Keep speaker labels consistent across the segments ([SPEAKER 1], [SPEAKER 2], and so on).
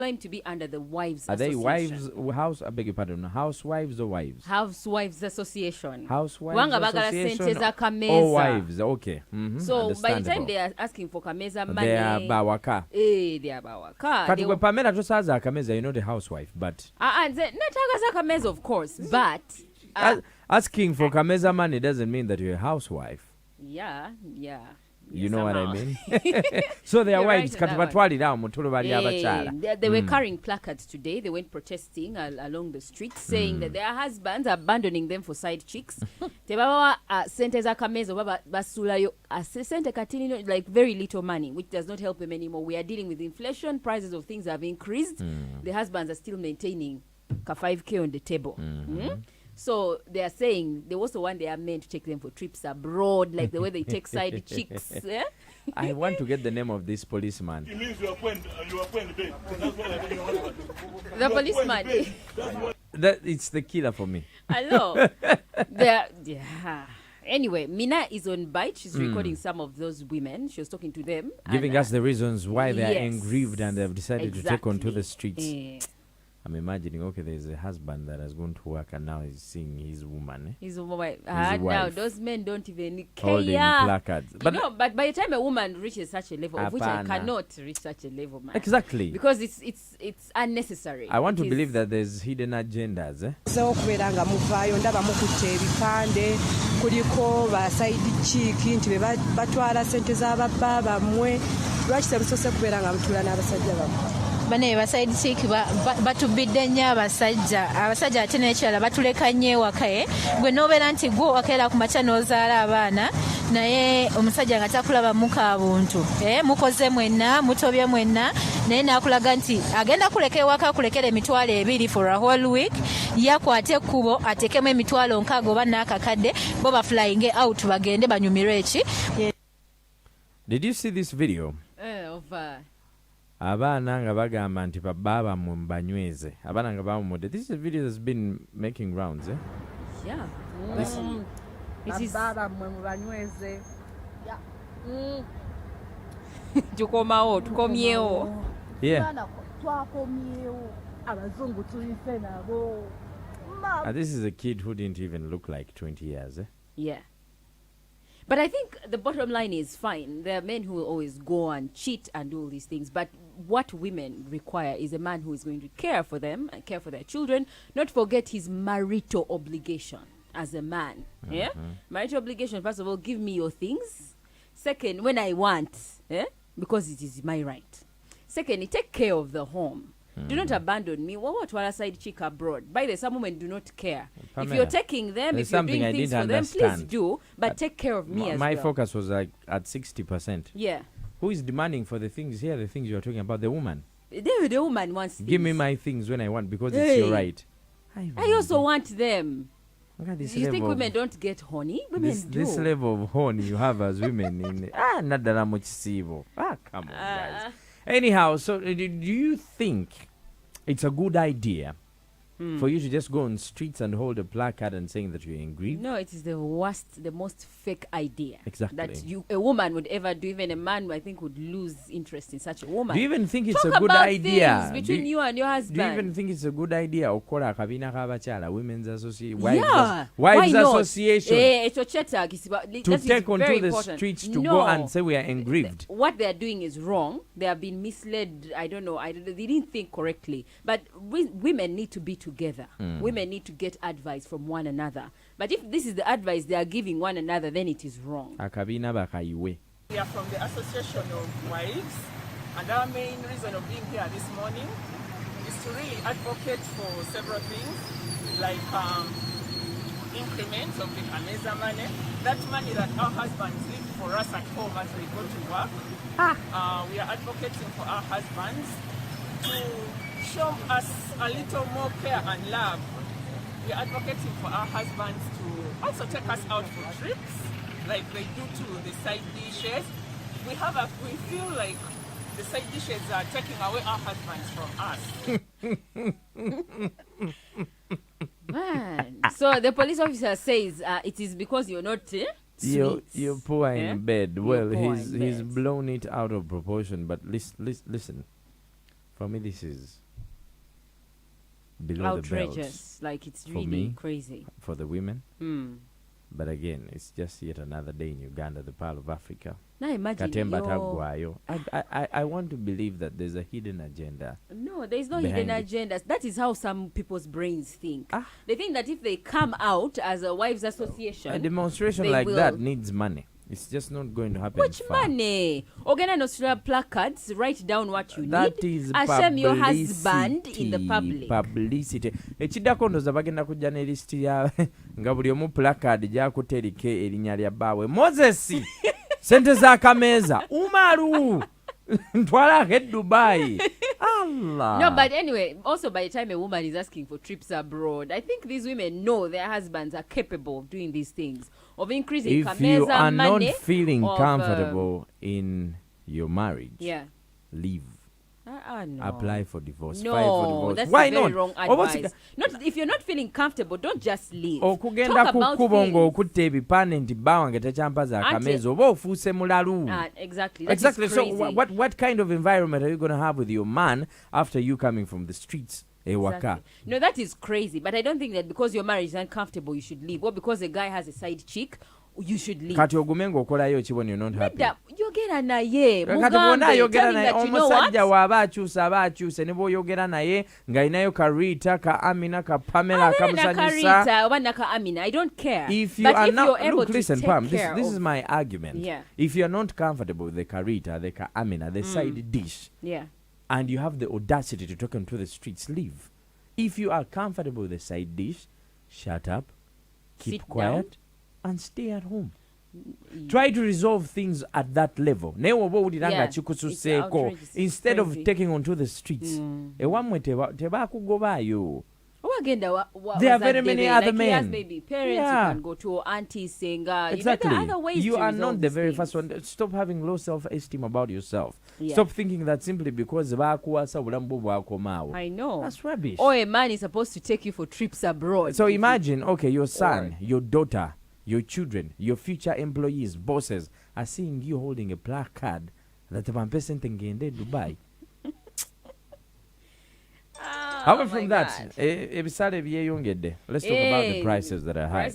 [SPEAKER 1] claim to be under the Wives
[SPEAKER 2] Are they
[SPEAKER 1] Association.
[SPEAKER 2] wives? I beg your pardon. Housewives or wives?
[SPEAKER 1] Housewives Association.
[SPEAKER 2] Housewives
[SPEAKER 1] Kubanga bagala
[SPEAKER 2] Association
[SPEAKER 1] sente za kameza.
[SPEAKER 2] or wives? Okay.
[SPEAKER 1] So by the time they are asking for kameza money,
[SPEAKER 2] they are bawaka.
[SPEAKER 1] They are bawaka.
[SPEAKER 2] Kati kwe Pamela tosaza kameza, you're not a housewife, but
[SPEAKER 1] netaga za kameza, of course, but
[SPEAKER 2] asking for kameza money doesn't mean that you're a housewife.
[SPEAKER 1] Yeah.
[SPEAKER 2] You know what I mean? So they are wives. They
[SPEAKER 1] were carrying placards today. They went protesting along the streets, saying that their husbands are abandoning them for side chicks. Like very little money, which does not help them anymore. We are dealing with inflation. Prices of things have increased. The husbands are still maintaining 5K on the table. So they are saying they also want their men to take them for trips abroad, like the way they take side chicks. Yeah?
[SPEAKER 2] I want to get the name of this policeman.
[SPEAKER 3] It means you are playing big. That's what I mean.
[SPEAKER 1] The policeman.
[SPEAKER 2] It's the killer for me.
[SPEAKER 1] Hello. Yeah. Anyway, Mina is on Bite. She's recording some of those women. She was talking to them.
[SPEAKER 2] Giving us the reasons why they are aggrieved and they've decided to take onto the streets. I'm imagining, okay, there's a husband that has gone to work and now he's seeing his woman.
[SPEAKER 1] His wife. Now, those men don't even care.
[SPEAKER 2] Holding placards.
[SPEAKER 1] But by the time a woman reaches such a level, of which I cannot reach such a level, man.
[SPEAKER 2] Exactly.
[SPEAKER 1] Because it's unnecessary.
[SPEAKER 2] I want to believe that there's hidden agendas.
[SPEAKER 4] So kuberanga muvayo ndaba mukutte ebipande kuliko ba side chick nti batwala sente z'ababba bamwe lwaki temusose kuberanga mutula n'abasajja bamwe.
[SPEAKER 5] Bane baside chick batubidde nnyo abasajja ate n'ekirala batuleka nnyo ewaka gwe n'obeera nti gwe wakeera ku makya n'ozaala abaana naye omusajja nga takulaba muka buntu mukoze mwenna mutobye mwenna naye n'akulaga nti agenda kuleka ewaka akulekera emitwalo 2 for a whole week yakwate ekkubo atekemu emitwalo 6 oba n'akakadde bo baflying out bagende banyumirwe eki.
[SPEAKER 2] Did you see this video?
[SPEAKER 1] Of
[SPEAKER 2] Abana nga bagamba nti baba mu banyweze. Abana nga bamumude. This is a video that's been making rounds, eh?
[SPEAKER 1] Yeah.
[SPEAKER 4] Baba mu banyweze.
[SPEAKER 1] Yeah. Tukomyewo.
[SPEAKER 2] Yeah.
[SPEAKER 4] Abazungu tulife nabo.
[SPEAKER 2] This is a kid who didn't even look like 20 years, eh?
[SPEAKER 1] Yeah. But I think the bottom line is fine. There are men who will always go and cheat and do all these things. But what women require is a man who is going to care for them and care for their children, not forget his marital obligation as a man. Yeah? Marital obligation, first of all, give me your things. Second, when I want, because it is my right. Second, take care of the home. Do not abandon me. What a side chick abroad? By the way, some women do not care.
[SPEAKER 2] Pamela,
[SPEAKER 1] if you're taking them, if you're doing things for them, please do. But take care of me as well.
[SPEAKER 2] My focus was like at 60%.
[SPEAKER 1] Yeah.
[SPEAKER 2] Who is demanding for the things here? The things you are talking about, the woman.
[SPEAKER 1] The woman wants things.
[SPEAKER 2] Give me my things when I want because it's your right.
[SPEAKER 1] I also want them.
[SPEAKER 2] Look at this
[SPEAKER 1] you
[SPEAKER 2] level
[SPEAKER 1] think women don't get horny? Women do.
[SPEAKER 2] This level of horny you have as women in not that much civil. Come on, guys. Anyhow, so do you think it's a good idea for you to just go on streets and hold a placard and saying that you're angry?
[SPEAKER 1] No, it is the worst, the most fake idea.
[SPEAKER 2] Exactly.
[SPEAKER 1] That a woman would ever do. Even a man, I think, would lose interest in such a woman.
[SPEAKER 2] Do you even think it's
[SPEAKER 1] Talk
[SPEAKER 2] a good
[SPEAKER 1] about
[SPEAKER 2] idea?
[SPEAKER 1] Things between you and your husband.
[SPEAKER 2] Do you even think it's a good idea? Okola kabina kabachala, women's association,
[SPEAKER 1] wives
[SPEAKER 2] association.
[SPEAKER 1] To
[SPEAKER 2] take onto the streets to go and say we are aggrieved.
[SPEAKER 1] What they are doing is wrong. They have been misled. I don't know. They didn't think correctly. But women need to be together. Women need to get advice from one another. But if this is the advice they are giving one another, then it is wrong.
[SPEAKER 2] We are
[SPEAKER 6] from the Association of Wives, and our main reason of being here this morning is to really advocate for several things, like increments of the Kameza money, that money that our husbands leave for us at home as we go to work. We are advocating for our husbands to show us a little more care and love. We are advocating for our husbands to also take us out for trips, like they do to the side dishes. We feel like the side dishes are taking away our husbands from us.
[SPEAKER 1] Man. So the police officer says it is because you're not
[SPEAKER 2] you're poor in bed. Well,
[SPEAKER 1] You're
[SPEAKER 2] he's blown it out of proportion. But listen. For me, this is below the belt
[SPEAKER 1] Outrageous. Like, it's
[SPEAKER 2] For
[SPEAKER 1] really
[SPEAKER 2] me.
[SPEAKER 1] crazy.
[SPEAKER 2] for the women.
[SPEAKER 1] Mm.
[SPEAKER 2] But again, it's just yet another day in Uganda, the Pearl of Africa.
[SPEAKER 1] Now imagine
[SPEAKER 2] Katemba
[SPEAKER 1] your-
[SPEAKER 2] tagwayo. I want to believe that there's a hidden agenda.
[SPEAKER 1] No, there is no
[SPEAKER 2] behind
[SPEAKER 1] hidden
[SPEAKER 2] it.
[SPEAKER 1] agendas. That is how some people's brains think.
[SPEAKER 2] Ah.
[SPEAKER 1] They think that if they come out as a wives' association,
[SPEAKER 2] A demonstration
[SPEAKER 1] they
[SPEAKER 2] like
[SPEAKER 1] will-
[SPEAKER 2] that needs money. It's just not going to happen.
[SPEAKER 1] which
[SPEAKER 2] far.
[SPEAKER 1] money? Ogana Nostra placards, write down what you
[SPEAKER 2] That
[SPEAKER 1] need.
[SPEAKER 2] is
[SPEAKER 1] Ashame your husband in the
[SPEAKER 2] publicity.
[SPEAKER 1] public.
[SPEAKER 2] Publicity. Ekiddako ndoza bagenda kujja ne listi ya nga buli omu placard gyakuterike erinnya lya bbaawe. Moses sente za kameeza umaru ntwala ke Dubai. Allah.
[SPEAKER 1] No, but anyway, also by the time a woman is asking for trips abroad, I think these women know their husbands are capable of doing these things, of increasing
[SPEAKER 2] if you
[SPEAKER 1] kameza
[SPEAKER 2] are
[SPEAKER 1] money.
[SPEAKER 2] not feeling
[SPEAKER 1] of,
[SPEAKER 2] comfortable in your marriage,
[SPEAKER 1] Yeah.
[SPEAKER 2] leave.
[SPEAKER 1] No.
[SPEAKER 2] Apply for divorce.
[SPEAKER 1] No,
[SPEAKER 2] File for divorce.
[SPEAKER 1] that's
[SPEAKER 2] Why
[SPEAKER 1] a very
[SPEAKER 2] not?
[SPEAKER 1] wrong
[SPEAKER 2] Oba
[SPEAKER 1] advice.
[SPEAKER 2] siga-
[SPEAKER 1] Not if you're not feeling comfortable, don't just leave.
[SPEAKER 2] okugenda
[SPEAKER 1] Talk
[SPEAKER 2] ku
[SPEAKER 1] about
[SPEAKER 2] kkubo
[SPEAKER 1] things.
[SPEAKER 2] ng'okutta ebipande nti bba wange tekyampaza
[SPEAKER 1] Auntie-
[SPEAKER 2] akameeza oba ofuuse mulalu.
[SPEAKER 1] Exactly. That is
[SPEAKER 2] Exactly. So
[SPEAKER 1] crazy.
[SPEAKER 2] what kind of environment are you going to have with your man after you coming from the streets? Ewaka.
[SPEAKER 1] Exactly. No, that is crazy. But I don't think that because your marriage is uncomfortable, you should leave. Or because a guy has a side chick, you should leave.
[SPEAKER 2] Kati ogume ng'okolayo ki when you're not happy?
[SPEAKER 1] Nedda, yogera naye
[SPEAKER 2] Kati bw'ona
[SPEAKER 1] mugambe,
[SPEAKER 2] ayogera
[SPEAKER 1] tell him
[SPEAKER 2] naye
[SPEAKER 1] that you know what?
[SPEAKER 2] omusajja waaba akyuse ne bw'oyogera naye ng'alinayo ka Rita, ka Amina, ka Pamela
[SPEAKER 1] Abeere na
[SPEAKER 2] akamusanyusa.
[SPEAKER 1] Karita oba naka Amina, I don't care.
[SPEAKER 2] If you
[SPEAKER 1] but
[SPEAKER 2] are
[SPEAKER 1] if
[SPEAKER 2] not,
[SPEAKER 1] you're able
[SPEAKER 2] look,
[SPEAKER 1] to
[SPEAKER 2] listen,
[SPEAKER 1] take
[SPEAKER 2] Pam,
[SPEAKER 1] care
[SPEAKER 2] this
[SPEAKER 1] of,
[SPEAKER 2] is my argument.
[SPEAKER 1] Yeah.
[SPEAKER 2] If you're not comfortable with the Karita, the Ka Amina, the side dish,
[SPEAKER 1] yeah.
[SPEAKER 2] and you have the audacity to talk into the streets, leave. If you are comfortable with the side dish, shut up, keep
[SPEAKER 1] Sit
[SPEAKER 2] quiet, and stay at home. Try to resolve things at that level. Naye oba owulira nga
[SPEAKER 1] Yeah,
[SPEAKER 2] kikususeeko,
[SPEAKER 1] it's outrageous,
[SPEAKER 2] instead of
[SPEAKER 1] crazy.
[SPEAKER 2] taking onto the streets. Ewammwe tebakugobaayo.
[SPEAKER 1] Wagenda
[SPEAKER 2] There are very many other
[SPEAKER 1] He has
[SPEAKER 2] men.
[SPEAKER 1] maybe parents
[SPEAKER 2] Yeah.
[SPEAKER 1] you can go to, aunties, singer.
[SPEAKER 2] Exactly.
[SPEAKER 1] You know, there are other ways
[SPEAKER 2] You
[SPEAKER 1] to
[SPEAKER 2] are
[SPEAKER 1] resolve
[SPEAKER 2] not the
[SPEAKER 1] these
[SPEAKER 2] very
[SPEAKER 1] things.
[SPEAKER 2] first one. Stop having low self-esteem about yourself.
[SPEAKER 1] Yeah.
[SPEAKER 2] Stop thinking that simply because baakuwasa obulamu bwo bwakomaawo.
[SPEAKER 1] I know.
[SPEAKER 2] That's rubbish.
[SPEAKER 1] Or a man is supposed to take you for trips abroad.
[SPEAKER 2] So imagine, okay, your son, your daughter, your children, your future employees, bosses are seeing you holding a placard that bampe sente ngende Dubai. However, from that, ebisale byeyongedde. Let's talk about the prices that are high.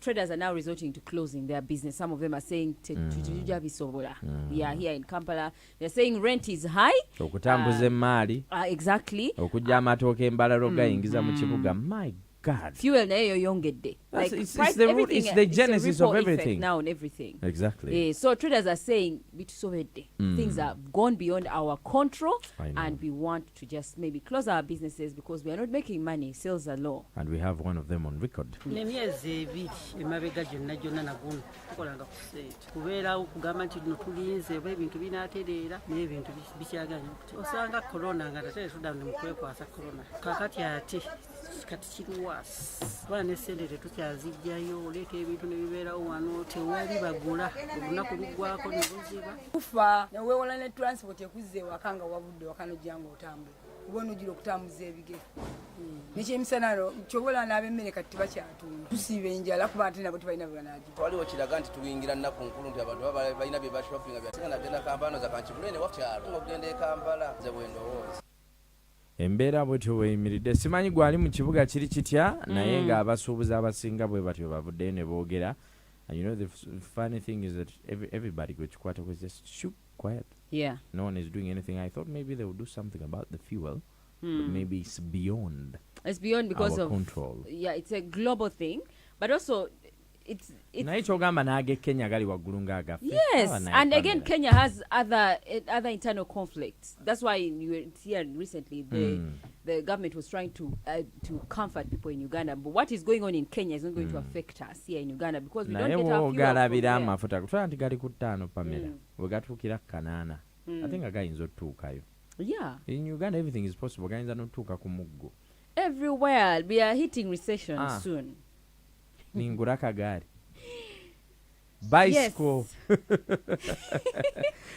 [SPEAKER 1] Traders are now resorting to closing their business. Some of them are saying tetuja bisobola. Yeah, here in Kampala, they're saying rent is high.
[SPEAKER 2] Okutambuza emmaali,
[SPEAKER 1] Exactly.
[SPEAKER 2] okujja amatooke embalalo gayingiza mu kibuga. My God.
[SPEAKER 1] Fuel nayo yoyongedde.
[SPEAKER 2] That's-
[SPEAKER 1] Like
[SPEAKER 2] it's
[SPEAKER 1] price,
[SPEAKER 2] the root-
[SPEAKER 1] everything,
[SPEAKER 2] it's the genesis
[SPEAKER 1] a
[SPEAKER 2] of
[SPEAKER 1] ripple effect
[SPEAKER 2] everything.
[SPEAKER 1] now on everything.
[SPEAKER 2] Exactly.
[SPEAKER 1] So traders are saying bitusobedde. Things have gone beyond our control,
[SPEAKER 2] I know.
[SPEAKER 1] and we want to just maybe close our businesses because we are not making money. Sales are low.
[SPEAKER 2] And we have one of them on record.
[SPEAKER 7] Nemyezi ebiri emabega gyonna naguno tukolanga ku sente kubeerawo kugamba nti no tulinze oba ebintu binaatereera naye ebintu bikyaganya kuti osanga korona nga tatere tudda mu kwekwasa korona kakati ate kati kiruwaasi kubala n'essente tetukyazijjayo oleeta ebintu ne bibeerawo wano tewali bagula olunaku luggwako ne luziba
[SPEAKER 8] kufa neweewola ne transport ekuzza ewaka nga wabudde waka nojja ng'otambula kuba onogira okutambuza ebigere nekyemisana kyobola n'ab'emmere kati tebakyatunda tusiiba enjala kuba ate nabo tebalina bwe banaagiba
[SPEAKER 9] waliwo kiraga nti tuyingira nnaku nkulu nti abantu baba balina bye bashopinga byasinga nagenda kampala noza kankibulene wakyalo nga okugenda e kampala nze bwe ndowooza
[SPEAKER 2] Embeera bwetyo bweyimiridde. Simanyi gwali mu kibuga kiri kitya naye ng'abasuubuzi abasinga bwe batyo bavuddeyo ne boogera. And you know the funny thing is that everybody gwe kikwata was just shoot quiet.
[SPEAKER 1] Yeah.
[SPEAKER 2] No one is doing anything. I thought maybe they would do something about the fuel, but maybe it's beyond
[SPEAKER 1] It's beyond because
[SPEAKER 2] our
[SPEAKER 1] of
[SPEAKER 2] control.
[SPEAKER 1] Yeah, it's a global thing, but also it's
[SPEAKER 2] Naye kyogamba n'age Kenya gali waggulu ng'agaffe.
[SPEAKER 1] yes,
[SPEAKER 2] Awa naye
[SPEAKER 1] and again,
[SPEAKER 2] Pamela.
[SPEAKER 1] Kenya has other internal conflicts. That's why you were here recently. The government was trying to comfort people in Uganda, but what is going on in Kenya is not going to affect us here in Uganda because we don't
[SPEAKER 2] naye
[SPEAKER 1] get our fuel from
[SPEAKER 2] bw'ogalabira
[SPEAKER 1] there.
[SPEAKER 2] amafuta kutwala nti gali ku ttaano Pamela bwe gatuukira ku kanaana ate nga gayinza otutuukayo.
[SPEAKER 1] Yeah,
[SPEAKER 2] In Uganda everything is possible. Gayinza n'otutuuka ku muggo.
[SPEAKER 1] everywhere we are hitting recession
[SPEAKER 2] Ah.
[SPEAKER 1] soon.
[SPEAKER 2] Ningula kagaali. Bicycle.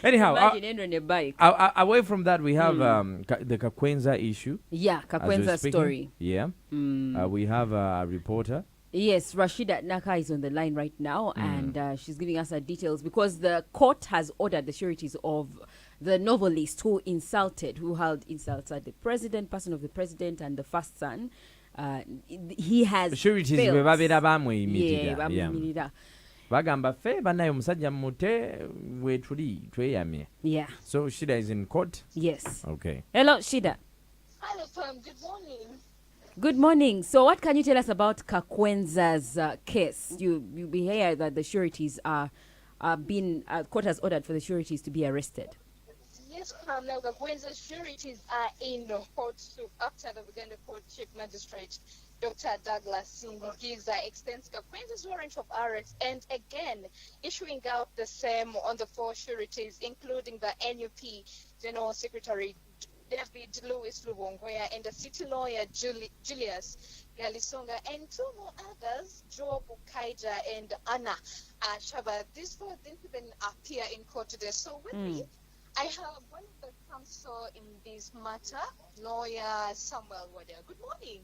[SPEAKER 2] Anyhow,
[SPEAKER 1] Imagine entering a bike.
[SPEAKER 2] away from that, we have the Kakwenza issue.
[SPEAKER 1] Yeah,
[SPEAKER 2] as we're
[SPEAKER 1] Kakwenza
[SPEAKER 2] speaking.
[SPEAKER 1] story.
[SPEAKER 2] Yeah. We have a reporter.
[SPEAKER 1] Yes, Rashida Naka is on the line right now, and she's giving us her details because the court has ordered the sureties of the novelist who hurled insults at the president, person of the president, and the first son. He has
[SPEAKER 2] sureties
[SPEAKER 1] failed.
[SPEAKER 2] bwe babeera bamweyimirira.
[SPEAKER 1] Yeah, bamuyimirira.
[SPEAKER 2] Bagamba ffe bannaye omusajja mute wetuli tweyamye.
[SPEAKER 1] Yeah.
[SPEAKER 2] So Shida is in court?
[SPEAKER 1] Yes.
[SPEAKER 2] Okay.
[SPEAKER 1] Hello, Shida.
[SPEAKER 10] Hello, Pam. Good morning.
[SPEAKER 1] Good morning. So what can you tell us about Kakwenza's case? You hear that the sureties are being, court has ordered for the sureties to be arrested.
[SPEAKER 10] Yes, Pam. Now, Kakwenza's sureties are in the court after the Uganda Court Chief Magistrate, Dr. Douglas Zzina, gives extends Kakwenza's warrant of arrest and again issuing out the same on the 4 sureties, including the NUP General Secretary David Louis Lubongoya and the city lawyer Julius Galisonga and 2 more others, Job Kaija and Anna Shaba. These 4 didn't even appear in court today. So with me, I have one of the counsel in this matter, lawyer Samuel Wader. Good morning.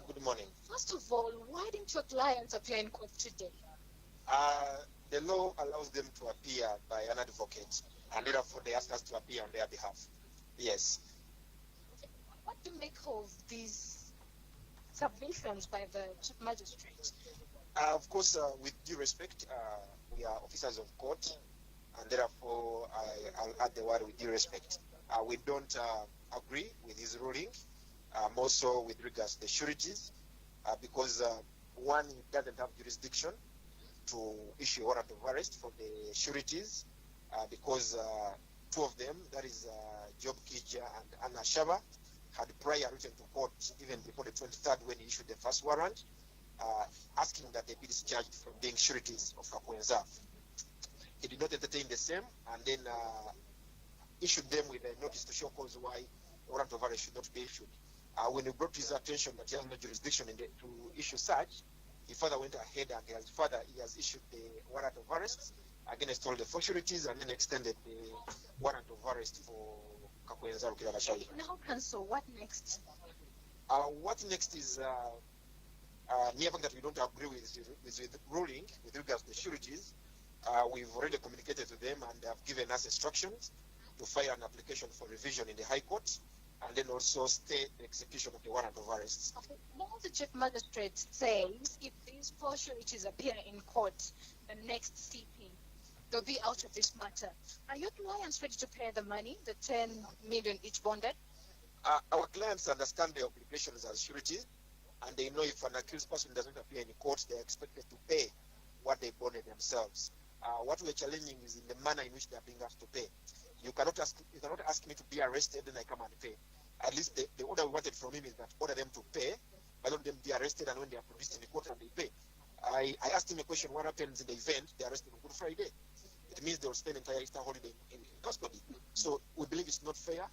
[SPEAKER 11] Good morning.
[SPEAKER 10] First of all, why didn't your clients appear in court today?
[SPEAKER 11] The law allows them to appear by an advocate, and therefore they ask us to appear on their behalf. Yes.
[SPEAKER 10] What do you make of these submissions by the chief magistrate?
[SPEAKER 11] Of course, with due respect, we are officers of court, and therefore I'll add the word with due respect. We don't agree with his ruling, more so with regards to the sureties, because one, he doesn't have jurisdiction to issue a warrant of arrest for the sureties, because 2 of them, that is Job Kija and Anna Shaba, had prior written to court even before the 23rd when he issued the first warrant, asking that they be discharged from being sureties of Kakwenza. He did not entertain the same and then issued them with a notice to show cause why a warrant of arrest should not be issued. When he brought to his attention that he has no jurisdiction to issue such, he further went ahead and he has issued the warrant of arrest against all the 4 sureties and then extended the warrant of arrest for Kakwenza Rukirabashai.
[SPEAKER 10] Now, counsel, what next?
[SPEAKER 11] What next is near fact that we don't agree with the ruling with regards to the sureties. We've already communicated to them and they have given us instructions to file an application for revision in the High Court and then also stay the execution of the warrant of arrest.
[SPEAKER 10] Okay. Now the chief magistrate says if these 4 sureties appear in court, the next CP, they'll be out of this matter. Are your clients ready to pay the money, the 10 million each bonded?
[SPEAKER 11] Our clients understand their obligations as sureties, and they know if an accused person doesn't appear in court, they're expected to pay what they bonded themselves. What we're challenging is in the manner in which they're being asked to pay. You cannot ask me to be arrested and I come and pay. At least the order we wanted from him is that order them to pay, but let them be arrested and when they are produced in the court and they pay. I asked him a question, what happens in the event they are arrested on Good Friday? It means they will spend entire Easter holiday in custody. So we believe it's not fair,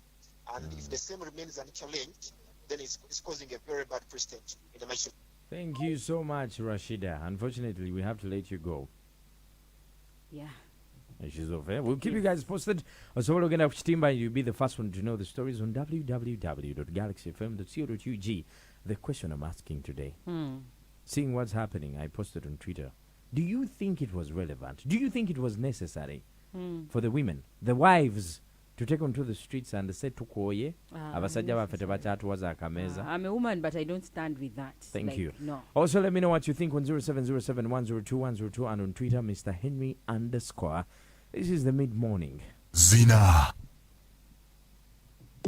[SPEAKER 11] and if the same remains unchallenged, then it's causing a very bad precedent in the nation.
[SPEAKER 2] Thank you so much, Rashida. Unfortunately, we have to let you go.
[SPEAKER 1] Yeah.
[SPEAKER 2] She's over. We'll keep you guys posted. Also, we're going to Chitimba. You'll be the first one to know the stories on www.galaxyfm.co.ug. The question I'm asking today, seeing what's happening, I posted on Twitter. Do you think it was relevant? Do you think it was necessary for the women, the wives, to take onto the streets and say tukoye?
[SPEAKER 1] I'm a woman, but I don't stand with that.
[SPEAKER 2] Thank you.
[SPEAKER 1] No.
[SPEAKER 2] Also, let me know what you think on 0707-102-102 and on Twitter, Mr. Henry_. This is the mid-morning.
[SPEAKER 12] Zzina.